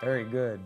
Very good.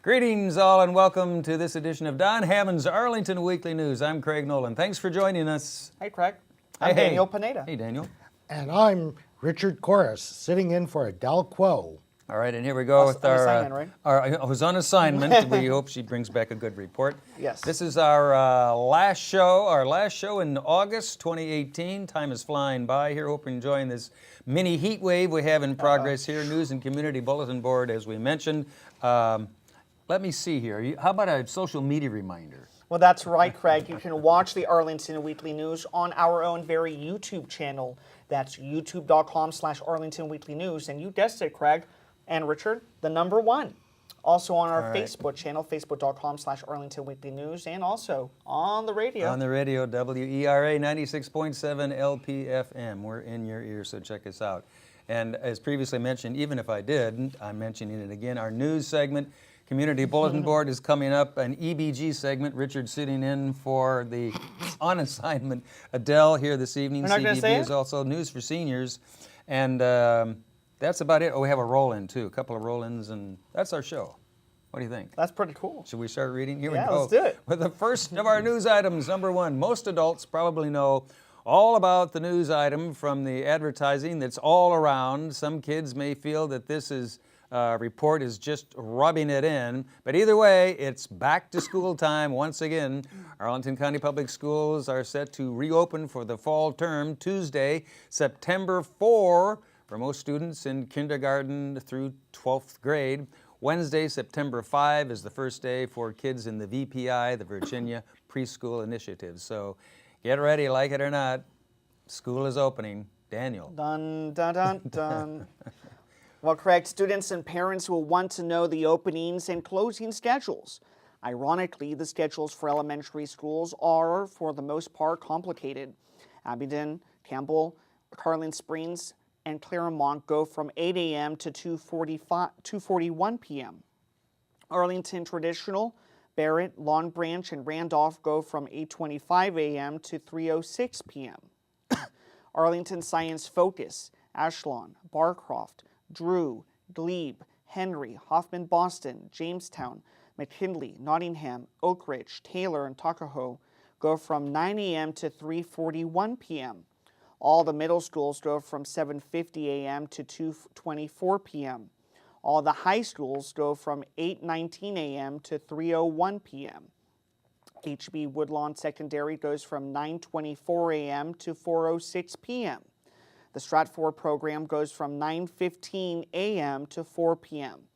Greetings all and welcome to this edition of Don Hammond's Arlington Weekly News. I'm Craig Nolan. Thanks for joining us. Hey, Craig. I'm Daniel Pineda. Hey, Daniel. And I'm Richard Corris, sitting in for Adele Quo. All right, and here we go with our... assignment, right? Who's on assignment. We hope she brings back a good report. Yes. This is our last show in August 2018. Time is flying by here. Hope you're enjoying this mini heat wave we have in progress here. News and Community Bulletin Board, as we mentioned. Let me see here. How about a social media reminder? Well, that's right, Craig. You can watch the Arlington Weekly News on our own very YouTube channel. That's youtube.com/Arlington Weekly News. And you guessed it, Craig and Richard, the number one. Also on our Facebook channel, facebook.com/Arlington Weekly News, and also on the radio. On the radio, WERA 96.7 LPFM. We're in your ear, so check us out. And as previously mentioned, even if I didn't, I'm mentioning it again, our news segment, Community Bulletin Board, is coming up, an EBG segment. Richard sitting in for the on assignment Adele here this evening. CBB is also News for Seniors. And that's about it. Oh, we have a roll-in too, a couple of roll-ins, and that's our show. What do you think? That's pretty cool. Should we start reading? Here we go. Yeah, let's do it. With the first of our news items, number one. Most adults probably know all about the news item from the advertising that's all around. Some kids may feel that this report is just rubbing it in. But either way, it's back to school time once again. Arlington County Public Schools are set to reopen for the fall term Tuesday, September 4, for most students in kindergarten through 12th grade. Wednesday, September 5 is the first day for kids in the VPI, the Virginia Preschool Initiative. So get ready, like it or not, school is opening. Daniel. Dun, dun, dun, dun. Well, Craig, students and parents will want to know the openings and closing schedules. Ironically, the schedules for elementary schools are, for the most part, complicated. Abingdon, Campbell, Carlin Springs, and Claremont go from 8 a.m. to 2:41 p.m. Arlington Traditional, Barrett, Long Branch, and Randolph go from 8:25 a.m. to 3:06 p.m. Arlington Science Focus, Ashland, Barcroft, Drew, Glebe, Henry, Hoffman Boston, Jamestown, McKinley, Nottingham, Oak Ridge, Taylor, and Tuckahoe go from 9 a.m. to 3:41 p.m. All the middle schools go from 7:50 a.m. to 2:24 p.m. All the high schools go from 8:19 a.m. to 3:01 p.m. HB Woodlawn Secondary goes from 9:24 a.m. to 4:06 p.m. The Stratford program goes from 9:15 a.m. to 4 p.m.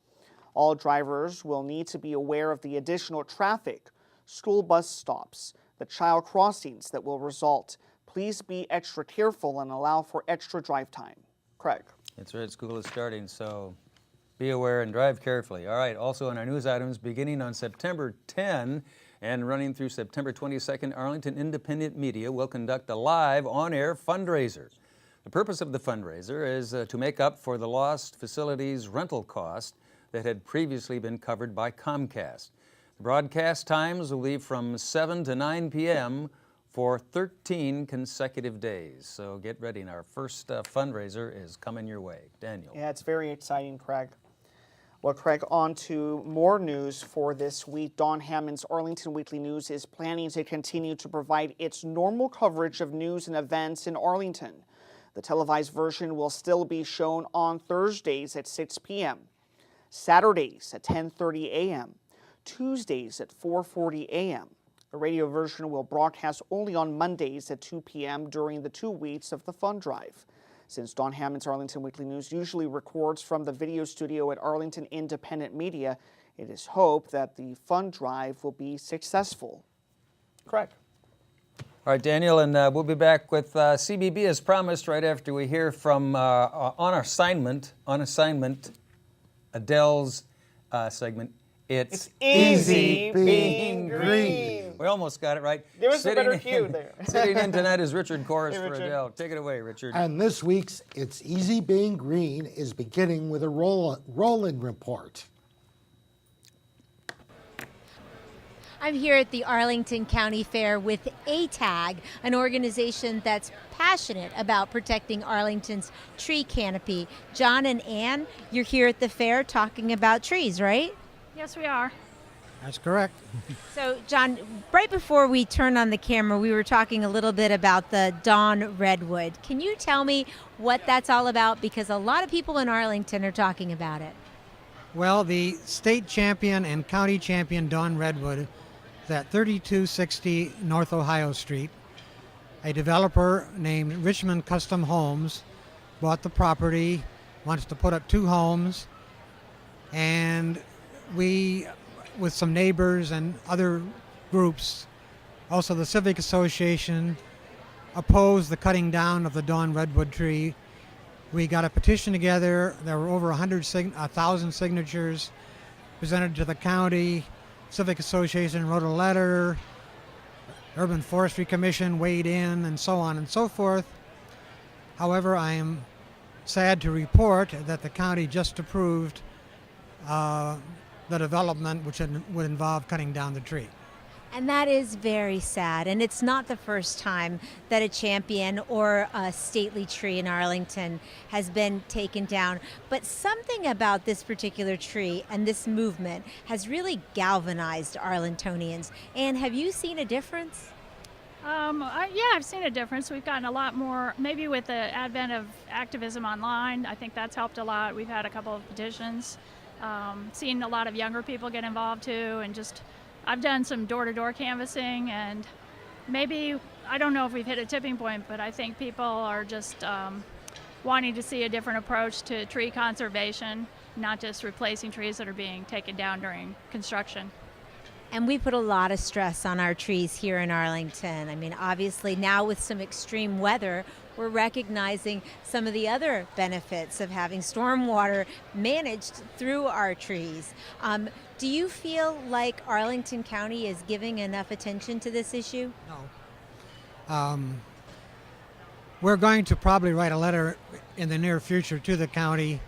All drivers will need to be aware of the additional traffic, school bus stops, the child crossings that will result. Please be extra careful and allow for extra drive time. Craig. That's right, school is starting, so be aware and drive carefully. All right, also in our news items, beginning on September 10 and running through September 22nd, Arlington Independent Media will conduct a live on-air fundraiser. The purpose of the fundraiser is to make up for the lost facilities rental cost that had previously been covered by Comcast. The broadcast times will be from 7 to 9 p.m. for 13 consecutive days. So get ready. And our first fundraiser is coming your way. Daniel. Yeah, it's very exciting, Craig. Well, Craig, on to more news for this week. Don Hammond's Arlington Weekly News is planning to continue to provide its normal coverage of news and events in Arlington. The televised version will still be shown on Thursdays at 6 p.m., Saturdays at 10:30 a.m., Tuesdays at 4:40 a.m. The radio version will broadcast only on Mondays at 2 p.m. during the 2 weeks of the fund drive. Since Don Hammond's Arlington Weekly News usually records from the video studio at Arlington Independent Media, it is hoped that the fund drive will be successful. Correct. All right, Daniel, and we'll be back with CBB as promised right after we hear from on assignment, Adele's segment. It's easy being green. We almost got it right. There was a better cue there. Sitting in tonight is Richard Corris for Richard. Adele. Take it away, Richard. And this week's It's Easy Being Green is beginning with a roll-in report. I'm here at the Arlington County Fair with ATAC, an organization that's passionate about protecting Arlington's tree canopy. John and Ann, you're here at the fair talking about trees, right? Yes, we are. That's correct. So, John, right before we turned on the camera, we were talking a little bit about the Dawn Redwood. Can you tell me what that's all about? Because a lot of people in Arlington are talking about it. Well, the state champion and county champion Dawn Redwood is at 3260 North Ohio Street. A developer named Richmond Custom Homes bought the property, wants to put up 2 homes, and we, with some neighbors and other groups, also the Civic Association, opposed the cutting down of the Dawn Redwood tree. We got a petition together. There were over 1,000 signatures presented to the county. Civic Association wrote a letter. Urban Forestry Commission weighed in, and so on and so forth. However, I am sad to report that the county just approved the development, which would involve cutting down the tree. And that is very sad. And it's not the first time that a champion or a stately tree in Arlington has been taken down. But something about this particular tree and this movement has really galvanized Arlingtonians. And have you seen a difference? Yeah, I've seen a difference. We've gotten a lot more, maybe with the advent of activism online. I think that's helped a lot. We've had a couple of petitions. Seen a lot of younger people get involved too, and just I've done some door-to-door canvassing, and maybe, I don't know if we've hit a tipping point, but I think people are just wanting to see a different approach to tree conservation, not just replacing trees that are being taken down during construction. And we put a lot of stress on our trees here in Arlington. I mean, obviously now with some extreme weather, we're recognizing some of the other benefits of having stormwater managed through our trees. Do you feel like Arlington County is giving enough attention to this issue? No. We're going to probably write a letter in the near future to the county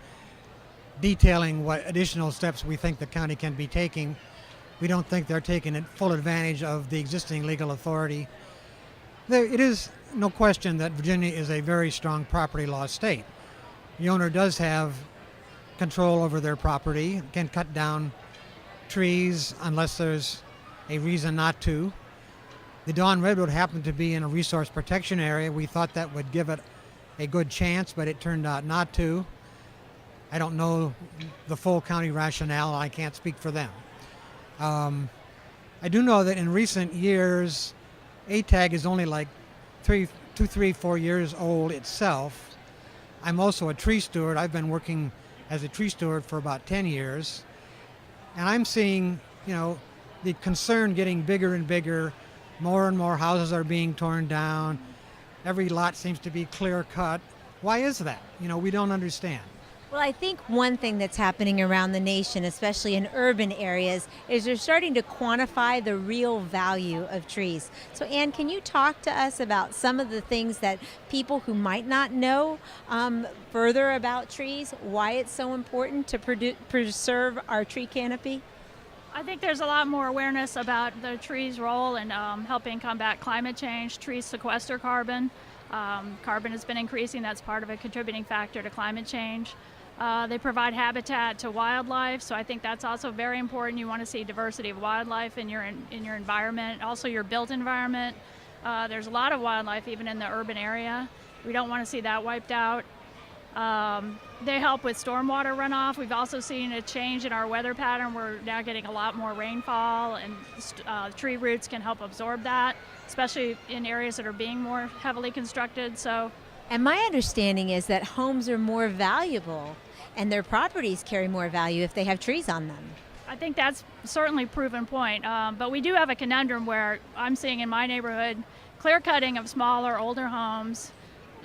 detailing what additional steps we think the county can be taking. We don't think they're taking full advantage of the existing legal authority. It is no question that Virginia is a very strong property law state. The owner does have control over their property, can cut down trees unless there's a reason not to. The Dawn Redwood happened to be in a resource protection area. We thought that would give it a good chance, but it turned out not to. I don't know the full county rationale. I can't speak for them. I do know that in recent years, ATAC is only like 4 years old itself. I'm also a tree steward. I've been working as a tree steward for about 10 years. And I'm seeing, the concern getting bigger and bigger. More and more houses are being torn down. Every lot seems to be clear cut. Why is that? We don't understand. Well, I think one thing that's happening around the nation, especially in urban areas, is they're starting to quantify the real value of trees. So, Ann, can you talk to us about some of the things that people who might not know further about trees, why it's so important to preserve our tree canopy? I think there's a lot more awareness about the tree's role in helping combat climate change. Trees sequester carbon. Carbon has been increasing. That's part of a contributing factor to climate change. They provide habitat to wildlife, so I think that's also very important. You want to see diversity of wildlife in your environment, also your built environment. There's a lot of wildlife even in the urban area. We don't want to see that wiped out. They help with stormwater runoff. We've also seen a change in our weather pattern. We're now getting a lot more rainfall, and tree roots can help absorb that, especially in areas that are being more heavily constructed. And my understanding is that homes are more valuable and their properties carry more value if they have trees on them. I think that's certainly a proven point. But we do have a conundrum where I'm seeing in my neighborhood clear cutting of smaller, older homes.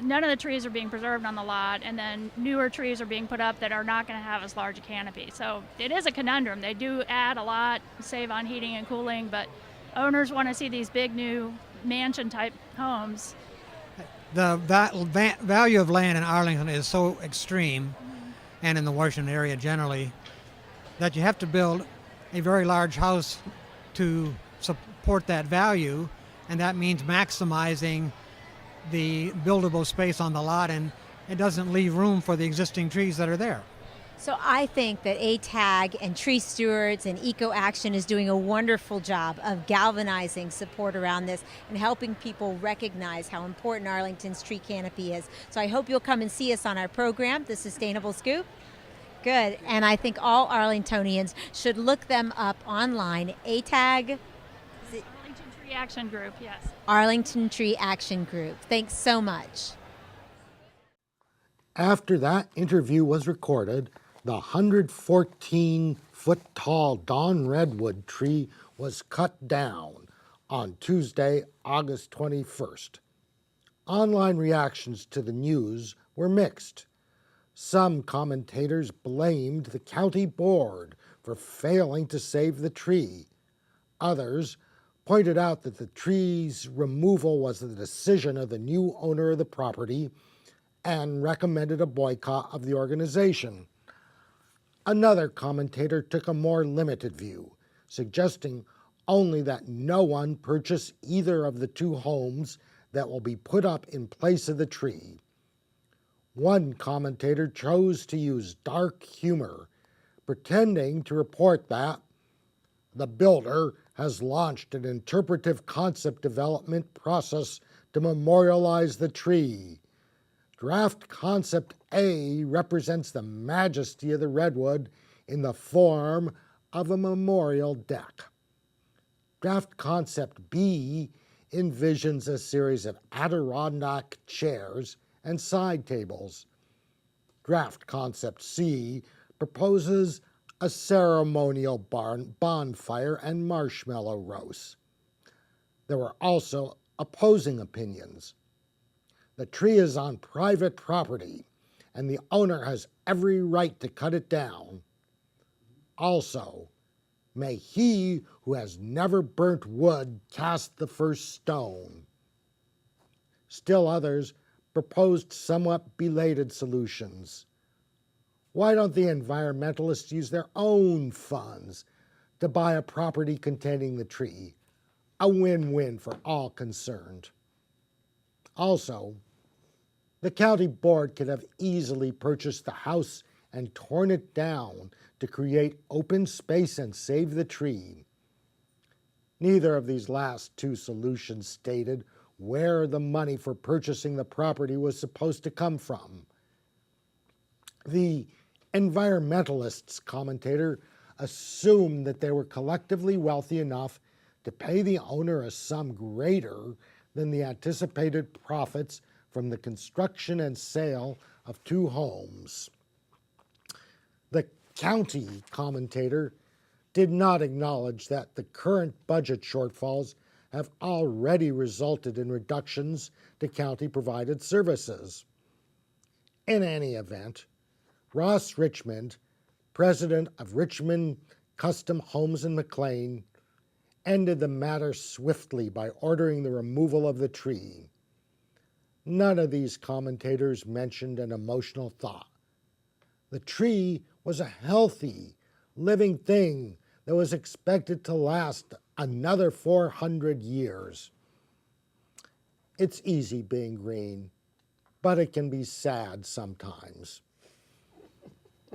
None of the trees are being preserved on the lot, and then newer trees are being put up that are not going to have as large a canopy. So it is a conundrum. They do add a lot, save on heating and cooling, but owners want to see these big new mansion-type homes. The value of land in Arlington is so extreme, and in the Washington area generally, that you have to build a very large house to support that value, and that means maximizing the buildable space on the lot, and it doesn't leave room for the existing trees that are there. So I think that ATAC and Tree Stewards and Eco Action is doing a wonderful job of galvanizing support around this and helping people recognize how important Arlington's tree canopy is. So I hope you'll come and see us on our program, The Sustainable Scoop. Good, and I think all Arlingtonians should look them up online. ATAC, Arlington Tree Action Group, yes. Arlington Tree Action Group. Thanks so much. After that interview was recorded, the 114-foot-tall Dawn redwood tree was cut down on Tuesday, August 21st. Online reactions to the news were mixed. Some commentators blamed the county board for failing to save the tree. Others pointed out that the tree's removal was the decision of the new owner of the property and recommended a boycott of the organization. Another commentator took a more limited view, suggesting only that no one purchase either of the two homes that will be put up in place of the tree. One commentator chose to use dark humor, pretending to report that the builder has launched an interpretive concept development process to memorialize the tree. Draft Concept A represents the majesty of the redwood in the form of a memorial deck. Draft Concept B envisions a series of Adirondack chairs and side tables. Draft Concept C proposes a ceremonial bonfire and marshmallow roast. There were also opposing opinions. The tree is on private property, and the owner has every right to cut it down. Also, may he who has never burnt wood cast the first stone. Still others proposed somewhat belated solutions. Why don't the environmentalists use their own funds to buy a property containing the tree? A win-win for all concerned. Also, the county board could have easily purchased the house and torn it down to create open space and save the tree. Neither of these last two solutions stated where the money for purchasing the property was supposed to come from. The environmentalists' commentator assumed that they were collectively wealthy enough to pay the owner a sum greater than the anticipated profits from the construction and sale of two homes. The county commentator did not acknowledge that the current budget shortfalls have already resulted in reductions to county-provided services. In any event, Ross Richmond, president of Richmond Custom Homes in McLean, ended the matter swiftly by ordering the removal of the tree. None of these commentators mentioned an emotional thought. The tree was a healthy, living thing that was expected to last another 400 years. It's easy being green, but it can be sad sometimes.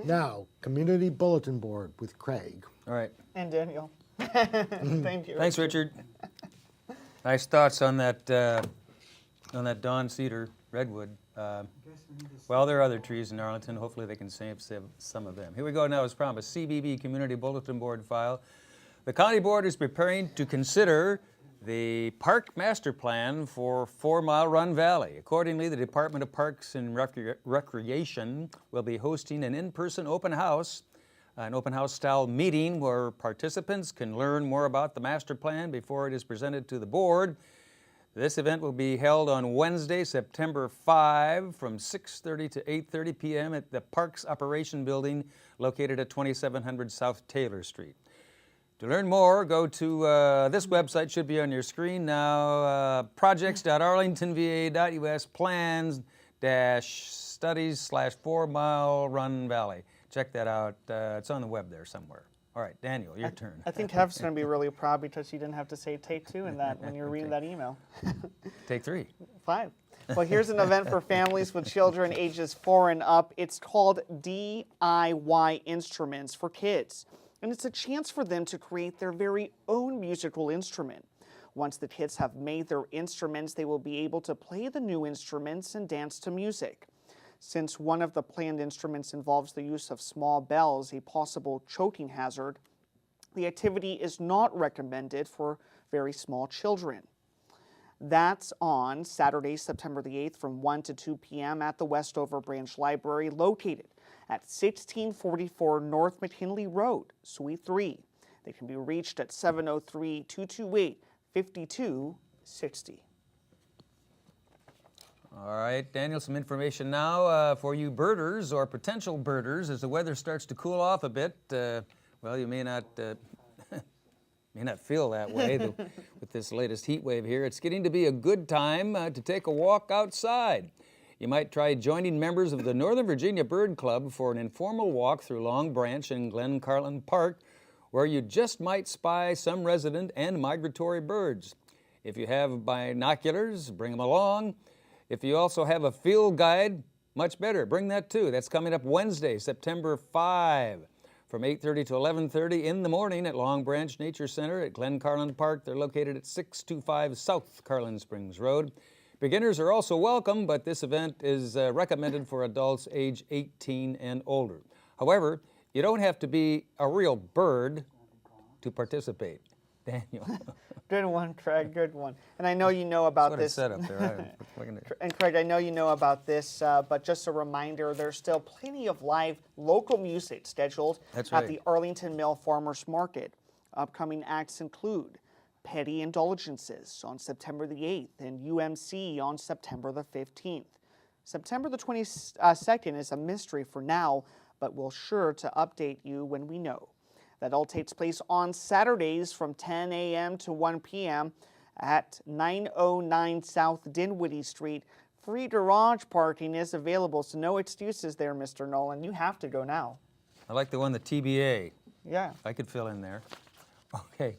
Now, Community Bulletin Board with Craig. All right. And Daniel. Thank you. Thanks, Richard. Nice thoughts on that Dawn cedar redwood. Well, there are other trees in Arlington. Hopefully they can save some of them. Here we go now, as promised, CBB Community Bulletin Board file. The County Board is preparing to consider the park master plan for 4 Mile Run Valley. Accordingly, the Department of Parks and Recreation will be hosting an in-person open house, an open house style meeting where participants can learn more about the master plan before it is presented to the board. This event will be held on Wednesday, September 5 from 6:30 to 8:30 p.m. at the Parks Operation Building located at 2700 South Taylor Street. To learn more, go to this website, should be on your screen now, projects.arlingtonva.us plans-studies/4 Mile Run Valley. Check that out. It's on the web there somewhere. All right, Daniel, your turn. I think Hef's going to be really proud because you didn't have to say take two in that when you were reading that email. Take 3. 5. Well, here's an event for families with children ages 4 and up. It's called DIY Instruments for Kids, and it's a chance for them to create their very own musical instrument. Once the kids have made their instruments, they will be able to play the new instruments and dance to music. Since one of the planned instruments involves the use of small bells, a possible choking hazard, the activity is not recommended for very small children. That's on Saturday, September the 8th from 1 to 2 p.m. at the Westover Branch Library, located at 1644 North McKinley Road, Suite 3. They can be reached at 703-228-5260. All right, Daniel, some information now for you birders or potential birders. As the weather starts to cool off a bit, well, you may not feel that way with this latest heat wave here. It's getting to be a good time to take a walk outside. You might try joining members of the Northern Virginia Bird Club for an informal walk through Long Branch and Glen Carlin Park, where you just might spy some resident and migratory birds. If you have binoculars, bring them along. If you also have a field guide, much better, bring that too. That's coming up Wednesday, September 5, from 8:30 to 11:30 in the morning at Long Branch Nature Center at Glen Carlin Park. They're located at 625 South Carlin Springs Road. Beginners are also welcome, but this event is recommended for adults age 18 and older. However, you don't have to be a real bird to participate. Daniel. Good one, Craig, good one. And I know you know about That's this. what it said up there. And Craig, I know you know about this, but just a reminder, there's still plenty of live local music scheduled That's at right. the Arlington Mill Farmers Market. Upcoming acts include Petty Indulgences on September the 8th and UMC on September the 15th. September the 22nd is a mystery for now, but we'll sure to update you when we know. That all takes place on Saturdays from 10 a.m. to 1 p.m. at 909 South Dinwiddie Street. Free garage parking is available, so no excuses there, Mr. Nolan. You have to go now. I like the one, the TBA. Yeah. I could fill in there. Okay,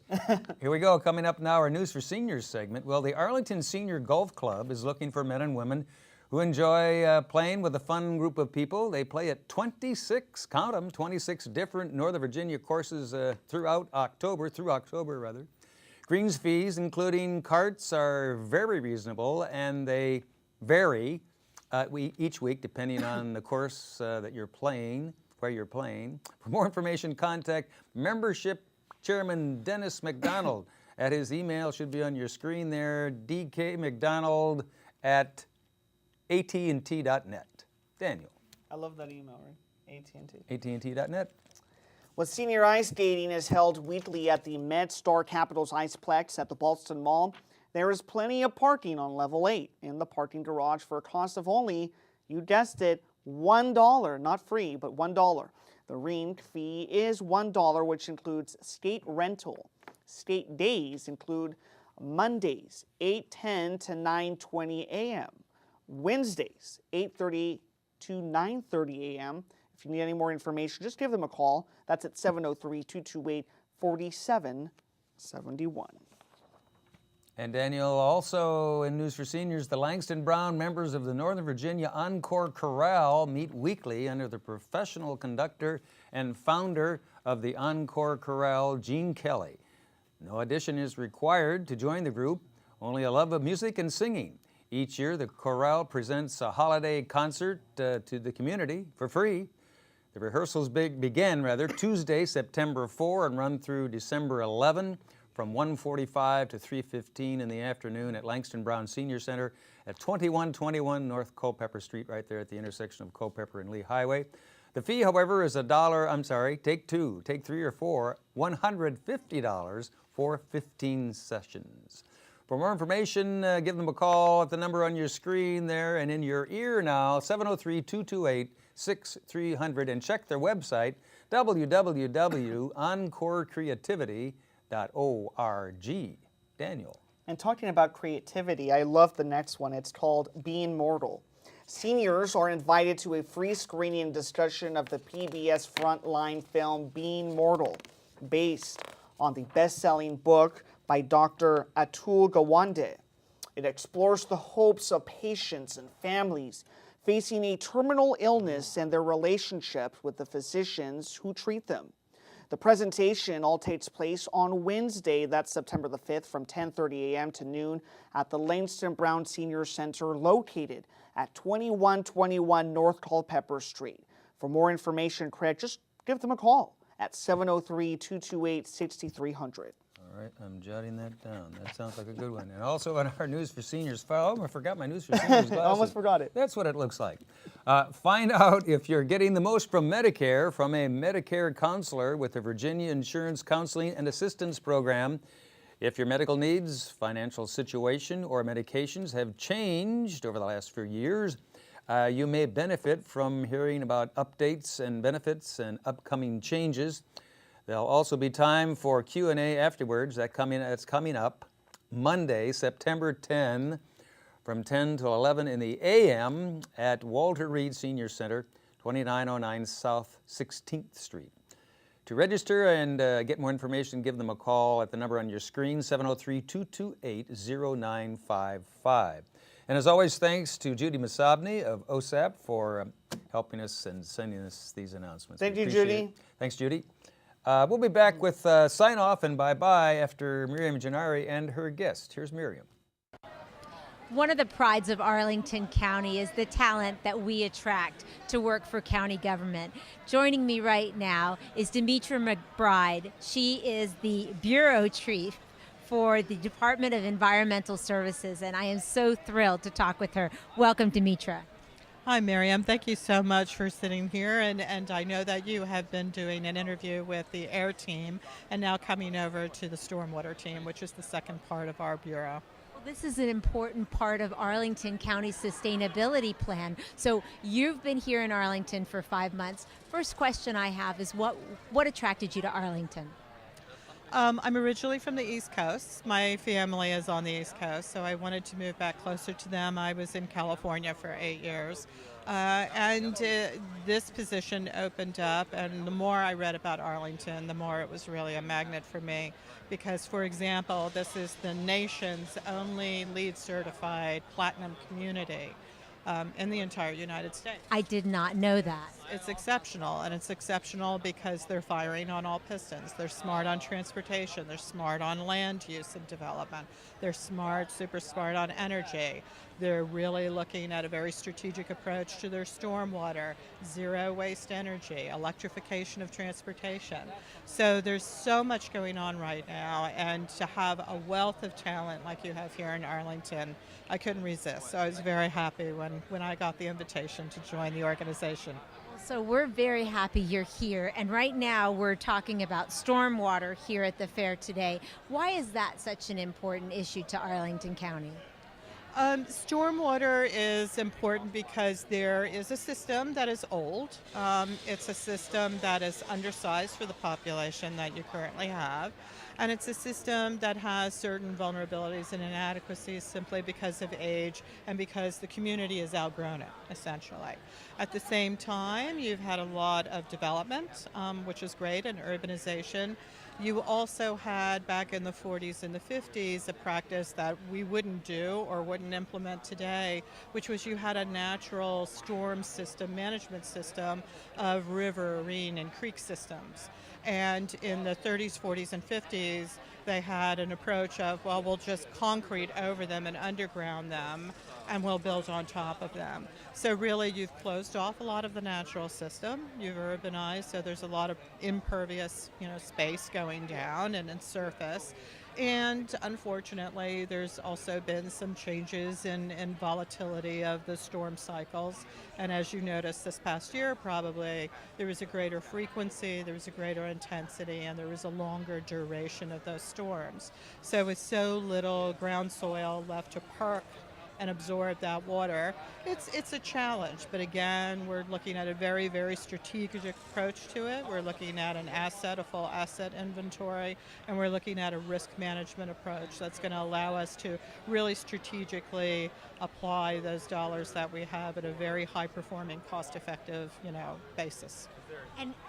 here we go. Coming up now, our News for Seniors segment. Well, the Arlington Senior Golf Club is looking for men and women who enjoy playing with a fun group of people. They play at 26, count them, 26 different Northern Virginia courses through October. Greens fees, including carts, are very reasonable, and they vary each week depending on the course that you're playing, where you're playing. For more information, contact Membership Chairman Dennis McDonald at his email, should be on your screen there, dkmcdonald@AT&T.net. Daniel. I love that email, right? AT&T. AT&T.net. Well, senior ice skating is held weekly at the MedStar Capitals Iceplex at the Ballston Mall. There is plenty of parking on level 8 in the parking garage for a cost of only, you guessed it, $1, not free, but $1. The rink fee is $1, which includes skate rental. Skate days include Mondays, 8:10 to 9:20 a.m., Wednesdays, 8:30 to 9:30 a.m. If you need any more information, just give them a call. That's at 703-228-4771. And Daniel, also in News for Seniors, the Langston Brown members of the Northern Virginia Encore Chorale meet weekly under the professional conductor and founder of the Encore Chorale, Gene Kelly. No audition is required to join the group, only a love of music and singing. Each year, the chorale presents a holiday concert to the community for free. The rehearsals begin Tuesday, September 4 and run through December 11 from 1:45 to 3:15 in the afternoon at Langston Brown Senior Center at 2121 North Culpeper Street, right there at the intersection of Culpeper and Lee Highway. The fee, however, is take 2, take 3 or 4, $150 for 15 sessions. For more information, give them a call at the number on your screen there and in your ear now, 703-228-6300, and check their website, www.encorecreativity.org. Daniel. And talking about creativity, I love the next one. It's called Being Mortal. Seniors are invited to a free screening and discussion of the PBS Frontline film Being Mortal. based on the best-selling book by Dr. Atul Gawande. It explores the hopes of patients and families facing a terminal illness and their relationship with the physicians who treat them. The presentation all takes place on Wednesday, that's September the 5th, from 10:30 a.m. to noon at the Langston Brown Senior Center located at 2121 North Culpeper Street. For more information, Craig, just give them a call at 703-228-6300. All right, I'm jotting that down. That sounds like a good one. And also on our News for Seniors file, I forgot my News for Seniors glasses. Almost forgot it. That's what it looks like. Find out if you're getting the most from Medicare from a Medicare counselor with the Virginia Insurance Counseling and Assistance Program. If your medical needs, financial situation, or medications have changed over the last few years, you may benefit from hearing about updates and benefits and upcoming changes. There'll also be time for Q&A afterwards. That's coming up Monday, September 10, from 10 to 11 in the a.m. at Walter Reed Senior Center, 2909 South 16th Street. To register and get more information, give them a call at the number on your screen, 703-228-0955. And as always, thanks to Judy Masabny of OSAP for helping us and sending us these announcements. Thank We you, appreciate Judy. it. Thanks, Judy. We'll be back with sign-off and bye-bye after Miriam Gennari and her guest. Here's Miriam. One of the prides of Arlington County is the talent that we attract to work for county government. Joining me right now is Miriam McBride. She is the Bureau Chief for the Department of Environmental Services, and I am so thrilled to talk with her. Welcome, Demetra. Hi, Miriam. Thank you so much for sitting here. And I know that you have been doing an interview with the air team and now coming over to the stormwater team, which is the second part of our bureau. Well, this is an important part of Arlington County's sustainability plan. So you've been here in Arlington for 5 months. First question I have is what attracted you to Arlington? I'm originally from the East Coast. My family is on the East Coast, so I wanted to move back closer to them. I was in California for 8 years. This position opened up, and the more I read about Arlington, the more it was really a magnet for me. Because, for example, this is the nation's only LEED certified platinum community in the entire United States. I did not know that. It's exceptional, and it's exceptional because they're firing on all pistons. They're smart on transportation. They're smart on land use and development. They're smart, super smart on energy. They're really looking at a very strategic approach to their stormwater, zero waste energy, electrification of transportation. So there's so much going on right now, and to have a wealth of talent like you have here in Arlington, I couldn't resist. So I was very happy when I got the invitation to join the organization. So we're very happy you're here, and right now we're talking about stormwater here at the fair today. Why is that such an important issue to Arlington County? Stormwater is important because there is a system that is old. It's a system that is undersized for the population that you currently have. And it's a system that has certain vulnerabilities and inadequacies simply because of age and because the community has outgrown it, essentially. At the same time, you've had a lot of development, which is great, and urbanization. You also had, back in the 40s and the 50s, a practice that we wouldn't do or wouldn't implement today, which was you had a natural storm system, management system of river, marine, and creek systems. And in the 30s, 40s, and 50s, they had an approach of, well, we'll just concrete over them and underground them, and we'll build on top of them. So really, you've closed off a lot of the natural system. You've urbanized, so there's a lot of impervious, space going down and in surface. And unfortunately, there's also been some changes in volatility of the storm cycles. And as you noticed this past year, probably, there was a greater frequency, there was a greater intensity, and there was a longer duration of those storms. So with so little ground soil left to perk and absorb that water, it's a challenge. But again, we're looking at a very, very strategic approach to it. We're looking at a full asset inventory, and we're looking at a risk management approach that's going to allow us to really strategically apply those dollars that we have at a very high-performing, cost-effective, basis.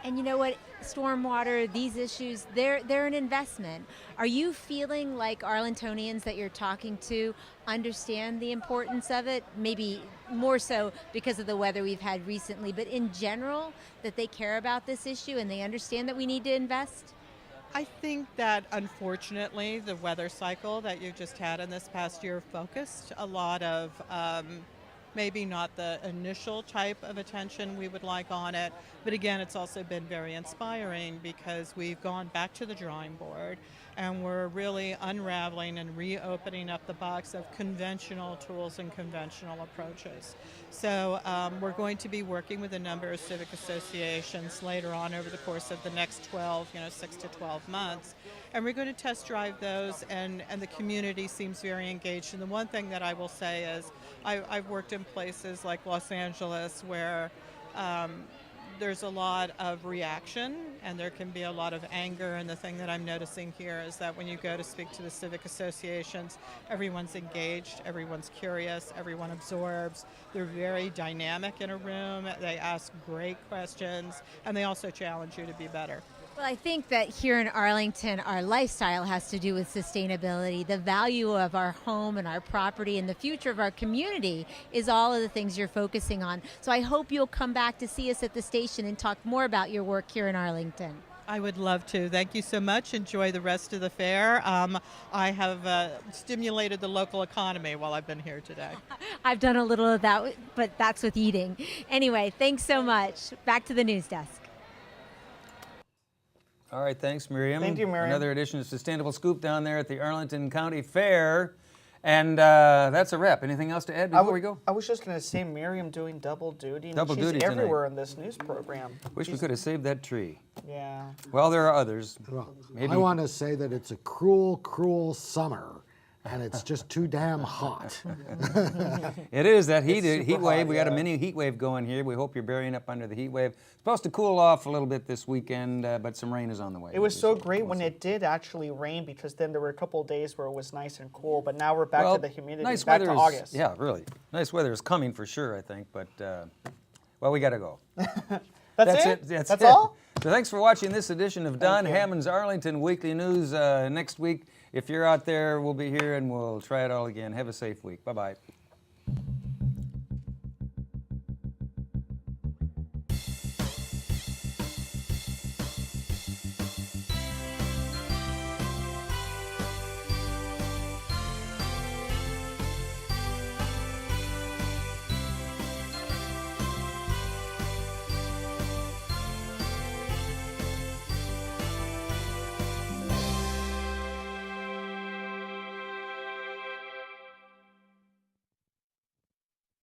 And you know what, stormwater, these issues, they're an investment. Are you feeling like Arlingtonians that you're talking to understand the importance of it? Maybe more so because of the weather we've had recently, but in general, that they care about this issue and they understand that we need to invest? I think that unfortunately the weather cycle that you just had in this past year focused a lot of maybe not the initial type of attention we would like on it, but again, it's also been very inspiring because we've gone back to the drawing board and we're really unraveling and reopening up the box of conventional tools and conventional approaches. So we're going to be working with a number of civic associations later on over the course of the next 6 to 12 months. And we're going to test drive those, and the community seems very engaged. And the one thing that I will say is I've worked in places like Los Angeles where there's a lot of reaction and there can be a lot of anger, and the thing that I'm noticing here is that when you go to speak to the civic associations, everyone's engaged, everyone's curious, everyone absorbs. They're very dynamic in a room, they ask great questions, and they also challenge you to be better. Well, I think that here in Arlington, our lifestyle has to do with sustainability. The value of our home and our property and the future of our community is all of the things you're focusing on. So I hope you'll come back to see us at the station and talk more about your work here in Arlington. I would love to. Thank you so much. Enjoy the rest of the fair. I have stimulated the local economy while I've been here today. I've done a little of that, but that's with eating. Anyway, thanks so much. Back to the news desk. All right, thanks, Miriam. Thank you, Miriam. Another edition of Sustainable Scoop down there at the Arlington County Fair. And that's a wrap. Anything else to add before we go? I was just going to say Miriam doing double duty. Double duty She's tonight. everywhere in this news program. Wish we could have saved that tree. Yeah. Well, there are others. Well, Maybe. I want to say that it's a cruel, cruel summer, and it's just too damn hot. It is that heat super wave. hot, We got a yeah. mini heat wave going here. We hope you're burying up under the heat wave. Supposed to cool off a little bit this weekend, but some rain is on the way. It was so great when it did actually rain, because then there were a couple of days where it was nice and cool, but now we're back to the humidity, nice back weather to August. Yeah, really. Nice weather is coming for sure, I think, but, well, we got to go. That's it? That's That's it. all? So thanks for watching this edition of Don you. Hammond's Arlington Weekly News. Next week, if you're out there, we'll be here and we'll try it all again. Have a safe week. Bye-bye.